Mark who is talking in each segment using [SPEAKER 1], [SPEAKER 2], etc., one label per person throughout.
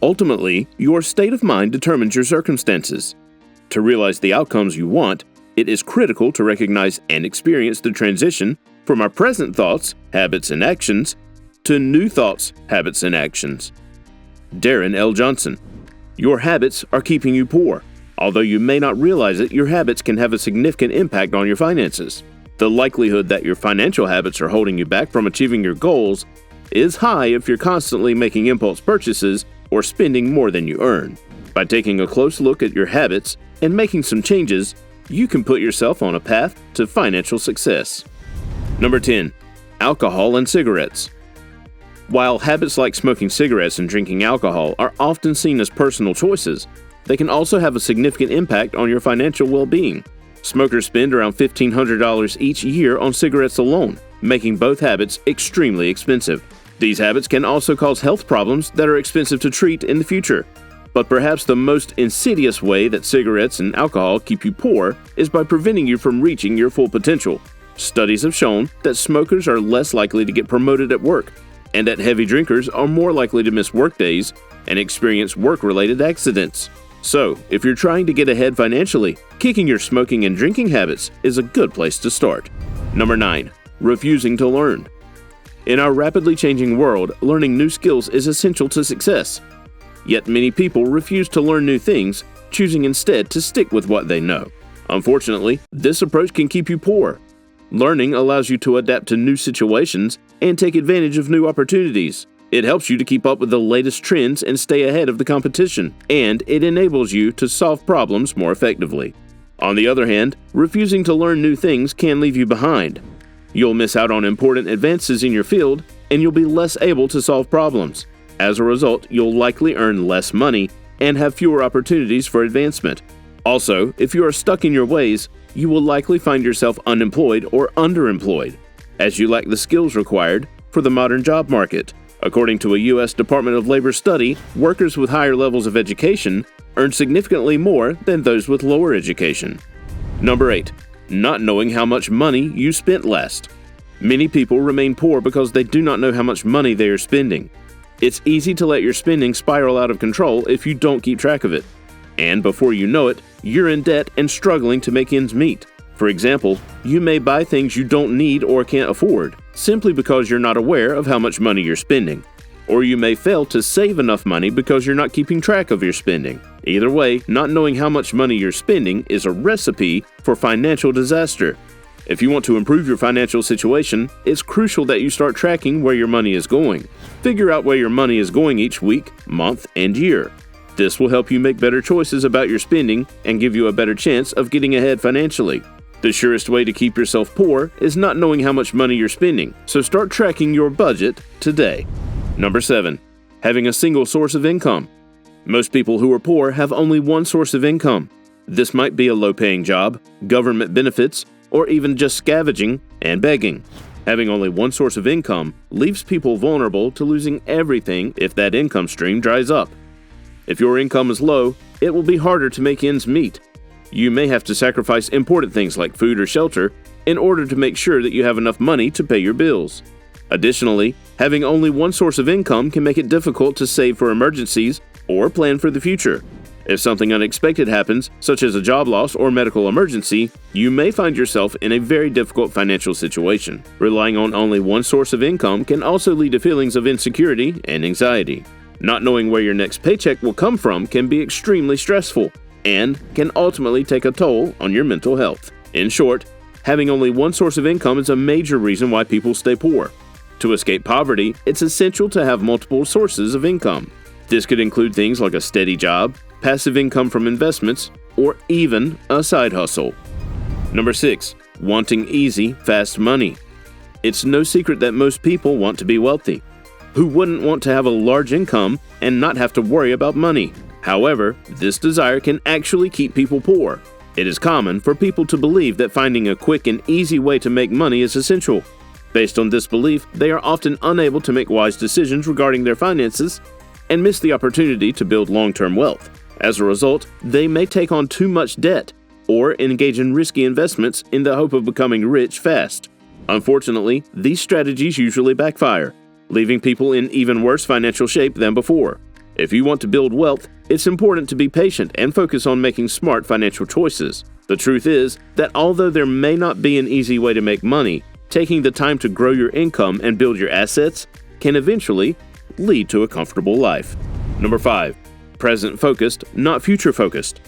[SPEAKER 1] Ultimately, your state of mind determines your circumstances. To realize the outcomes you want, it is critical to recognize and experience the transition from our present thoughts, habits, and actions to new thoughts, habits, and actions. Darren L. Johnson. Your habits are keeping you poor. Although you may not realize it, your habits can have a significant impact on your finances. The likelihood that your financial habits are holding you back from achieving your goals is high if you're constantly making impulse purchases or spending more than you earn. By taking a close look at your habits and making some changes, you can put yourself on a path to financial success. Number 10. Alcohol and cigarettes. While habits like smoking cigarettes and drinking alcohol are often seen as personal choices, they can also have a significant impact on your financial well-being. Smokers spend around $1,500 each year on cigarettes alone, making both habits extremely expensive. These habits can also cause health problems that are expensive to treat in the future. But perhaps the most insidious way that cigarettes and alcohol keep you poor is by preventing you from reaching your full potential. Studies have shown that smokers are less likely to get promoted at work, and that heavy drinkers are more likely to miss work days and experience work-related accidents. So, if you're trying to get ahead financially, kicking your smoking and drinking habits is a good place to start. Number 9. Refusing to learn. In our rapidly changing world, learning new skills is essential to success. Yet many people refuse to learn new things, choosing instead to stick with what they know. Unfortunately, this approach can keep you poor. Learning allows you to adapt to new situations and take advantage of new opportunities. It helps you to keep up with the latest trends and stay ahead of the competition, and it enables you to solve problems more effectively. On the other hand, refusing to learn new things can leave you behind. You'll miss out on important advances in your field, and you'll be less able to solve problems. As a result, you'll likely earn less money and have fewer opportunities for advancement. Also, if you are stuck in your ways, you will likely find yourself unemployed or underemployed, as you lack the skills required for the modern job market. According to a U.S. Department of Labor study, workers with higher levels of education earn significantly more than those with lower education. Number 8. Not knowing how much money you spent last. Many people remain poor because they do not know how much money they are spending. It's easy to let your spending spiral out of control if you don't keep track of it. And before you know it, you're in debt and struggling to make ends meet. For example, you may buy things you don't need or can't afford, simply because you're not aware of how much money you're spending. Or you may fail to save enough money because you're not keeping track of your spending. Either way, not knowing how much money you're spending is a recipe for financial disaster. If you want to improve your financial situation, it's crucial that you start tracking where your money is going. Figure out where your money is going each week, month, and year. This will help you make better choices about your spending and give you a better chance of getting ahead financially. The surest way to keep yourself poor is not knowing how much money you're spending, so start tracking your budget today. Number 7. Having a single source of income. Most people who are poor have only one source of income. This might be a low-paying job, government benefits, or even just scavenging and begging. Having only one source of income leaves people vulnerable to losing everything if that income stream dries up. If your income is low, it will be harder to make ends meet. You may have to sacrifice important things like food or shelter in order to make sure that you have enough money to pay your bills. Additionally, having only one source of income can make it difficult to save for emergencies or plan for the future. If something unexpected happens, such as a job loss or medical emergency, you may find yourself in a very difficult financial situation. Relying on only one source of income can also lead to feelings of insecurity and anxiety. Not knowing where your next paycheck will come from can be extremely stressful and can ultimately take a toll on your mental health. In short, having only one source of income is a major reason why people stay poor. To escape poverty, it's essential to have multiple sources of income. This could include things like a steady job, passive income from investments, or even a side hustle. Number 6. Wanting easy, fast money. It's no secret that most people want to be wealthy. Who wouldn't want to have a large income and not have to worry about money? However, this desire can actually keep people poor. It is common for people to believe that finding a quick and easy way to make money is essential. Based on this belief, they are often unable to make wise decisions regarding their finances and miss the opportunity to build long-term wealth. As a result, they may take on too much debt or engage in risky investments in the hope of becoming rich fast. Unfortunately, these strategies usually backfire, leaving people in even worse financial shape than before. If you want to build wealth, it's important to be patient and focus on making smart financial choices. The truth is that although there may not be an easy way to make money, taking the time to grow your income and build your assets can eventually lead to a comfortable life. Number 5. Present-focused, not future-focused.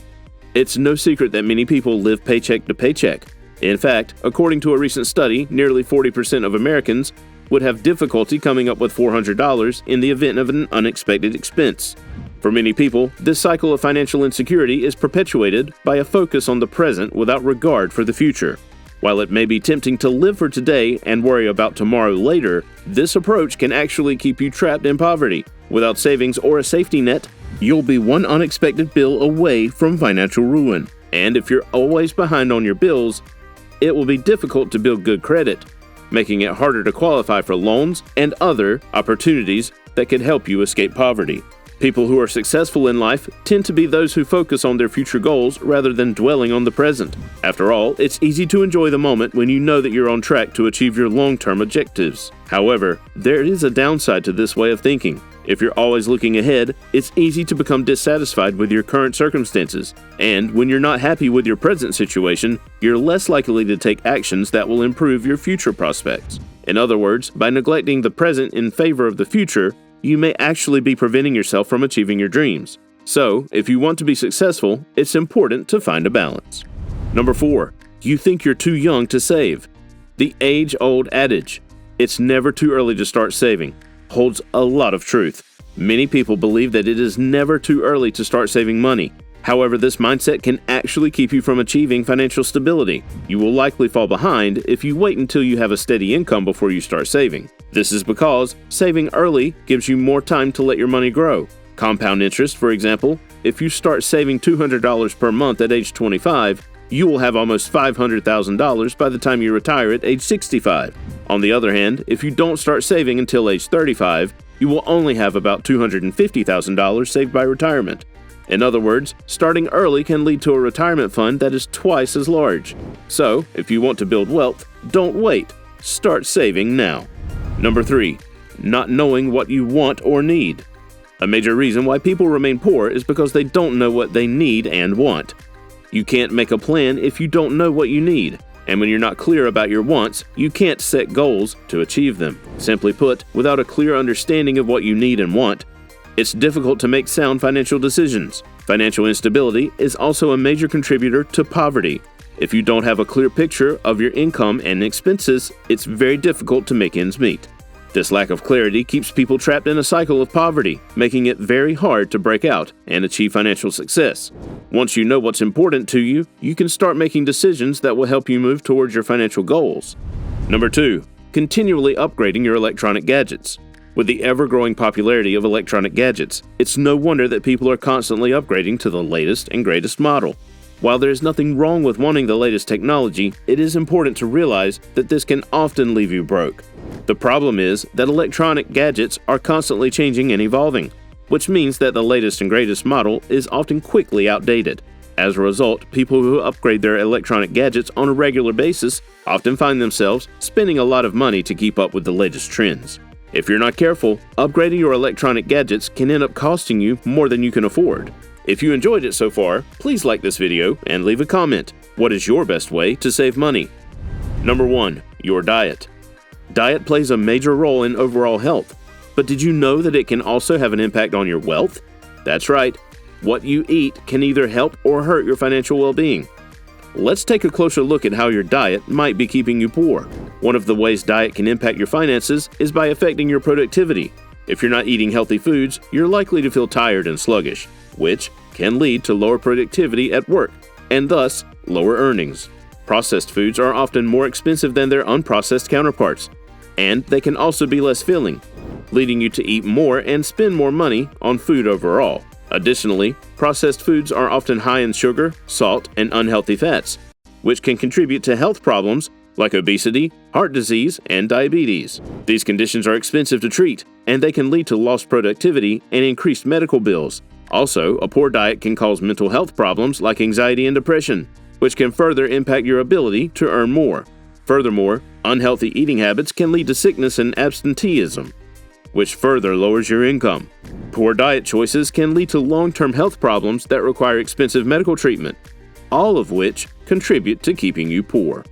[SPEAKER 1] It's no secret that many people live paycheck to paycheck. In fact, according to a recent study, nearly 40% of Americans would have difficulty coming up with $400 in the event of an unexpected expense. For many people, this cycle of financial insecurity is perpetuated by a focus on the present without regard for the future. While it may be tempting to live for today and worry about tomorrow later, this approach can actually keep you trapped in poverty. Without savings or a safety net, you'll be one unexpected bill away from financial ruin. And if you're always behind on your bills, it will be difficult to build good credit, making it harder to qualify for loans and other opportunities that could help you escape poverty. People who are successful in life tend to be those who focus on their future goals rather than dwelling on the present. After all, it's easy to enjoy the moment when you know that you're on track to achieve your long-term objectives. However, there is a downside to this way of thinking. If you're always looking ahead, it's easy to become dissatisfied with your current circumstances. And when you're not happy with your present situation, you're less likely to take actions that will improve your future prospects. In other words, by neglecting the present in favor of the future, you may actually be preventing yourself from achieving your dreams. So, if you want to be successful, it's important to find a balance. Number 4. You think you're too young to save. The age-old adage, "It's never too early to start saving," holds a lot of truth. Many people believe that it is never too early to start saving money. However, this mindset can actually keep you from achieving financial stability. You will likely fall behind if you wait until you have a steady income before you start saving. This is because saving early gives you more time to let your money grow. Compound interest, for example, if you start saving $200 per month at age 25, you will have almost $500,000 by the time you retire at age 65. On the other hand, if you don't start saving until age 35, you will only have about $250,000 saved by retirement. In other words, starting early can lead to a retirement fund that is twice as large. So, if you want to build wealth, don't wait. Start saving now. Number 3. Not knowing what you want or need. A major reason why people remain poor is because they don't know what they need and want. You can't make a plan if you don't know what you need. And when you're not clear about your wants, you can't set goals to achieve them. Simply put, without a clear understanding of what you need and want, it's difficult to make sound financial decisions. Financial instability is also a major contributor to poverty. If you don't have a clear picture of your income and expenses, it's very difficult to make ends meet. This lack of clarity keeps people trapped in a cycle of poverty, making it very hard to break out and achieve financial success. Once you know what's important to you, you can start making decisions that will help you move towards your financial goals. Number 2. Continually upgrading your electronic gadgets. With the ever-growing popularity of electronic gadgets, it's no wonder that people are constantly upgrading to the latest and greatest model. While there is nothing wrong with wanting the latest technology, it is important to realize that this can often leave you broke. The problem is that electronic gadgets are constantly changing and evolving, which means that the latest and greatest model is often quickly outdated. As a result, people who upgrade their electronic gadgets on a regular basis often find themselves spending a lot of money to keep up with the latest trends. If you're not careful, upgrading your electronic gadgets can end up costing you more than you can afford. If you enjoyed it so far, please like this video and leave a comment. What is your best way to save money? Number 1. Your diet. Diet plays a major role in overall health, but did you know that it can also have an impact on your wealth? That's right. What you eat can either help or hurt your financial well-being. Let's take a closer look at how your diet might be keeping you poor. One of the ways diet can impact your finances is by affecting your productivity. If you're not eating healthy foods, you're likely to feel tired and sluggish, which can lead to lower productivity at work, and thus lower earnings. Processed foods are often more expensive than their unprocessed counterparts, and they can also be less filling, leading you to eat more and spend more money on food overall. Additionally, processed foods are often high in sugar, salt, and unhealthy fats, which can contribute to health problems like obesity, heart disease, and diabetes. These conditions are expensive to treat, and they can lead to lost productivity and increased medical bills. Also, a poor diet can cause mental health problems like anxiety and depression, which can further impact your ability to earn more. Furthermore, unhealthy eating habits can lead to sickness and absenteeism. which further lowers your income. Poor diet choices can lead to long-term health problems that require expensive medical treatment, all of which contribute to keeping you poor.